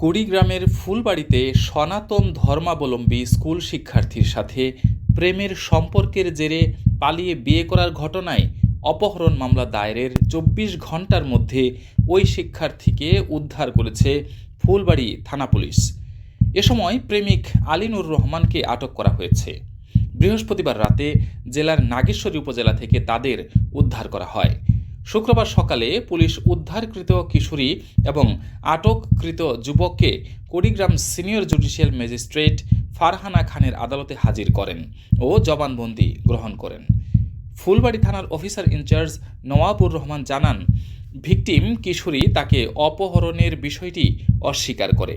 কুড়িগ্রামের ফুলবাড়িতে সনাতন ধর্মাবলম্বী স্কুল শিক্ষার্থীর সাথে প্রেমের সম্পর্কের জেরে পালিয়ে বিয়ে করার ঘটনায় অপহরণ মামলা দায়েরের ২৪ ঘণ্টার মধ্যে ওই শিক্ষার্থীকে উদ্ধার করেছে ফুলবাড়ি থানা পুলিশ। এ সময় প্রেমিক আলিনুর রহমানকে আটক করা হয়েছে। বৃহস্পতিবার রাতে জেলার নাগেশ্বরী উপজেলা থেকে তাদের উদ্ধার করা হয়। শুক্রবার সকালে পুলিশ উদ্ধারকৃত কিশোরী এবং আটককৃত যুবককে Kurigram senior judicial magistrate Farhana খানের আদালতে হাজির করেন ও জবানবন্দি গ্রহণ করেন। ফুলবাড়ি থানার অফিসার ইনচার্জ নওয়াবুর রহমান জানান, ভিকটিম কিশোরী তাকে অপহরণের বিষয়টি অস্বীকার করে।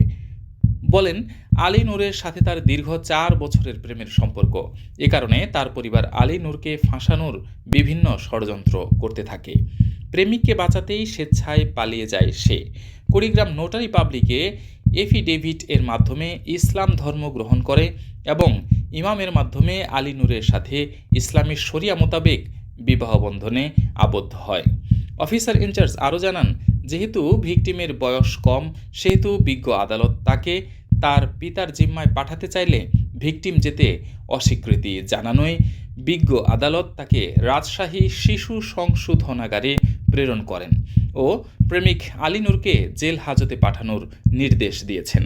বলেন, আলী নূরের সাথে তার দীর্ঘ ৪ বছরের প্রেমের সম্পর্ক। এ কারণে তার পরিবার আলী নূরকে ফাঁসানোর বিভিন্ন ষড়যন্ত্র করতে থাকে। প্রেমিককে বাঁচাতেই স্বেচ্ছায় পালিয়ে যায় সে। কুড়িগ্রাম নোটারি পাবলিকে এফিডেভিট এর মাধ্যমে ইসলাম ধর্ম গ্রহণ করে এবং ইমামের মাধ্যমে আলী নূরের সাথে ইসলামী শরিয়া মোতাবেক বিবাহ বন্ধনে আবদ্ধ হয়। অফিসার ইনচার্জ আরও জানান, যেহেতু ভিকটিমের বয়স কম, সেহেতু বিজ্ঞ আদালত তাকে তার পিতার জিম্মায় পাঠাতে চাইলে ভিকটিম যেতে অস্বীকৃতি জানানোয় বিজ্ঞ আদালত তাকে রাজশাহী শিশু সংশোধনাগারে প্রেরণ করেন ও প্রেমিক আলী নূরকে জেল হাজতে পাঠানোর নির্দেশ দিয়েছেন।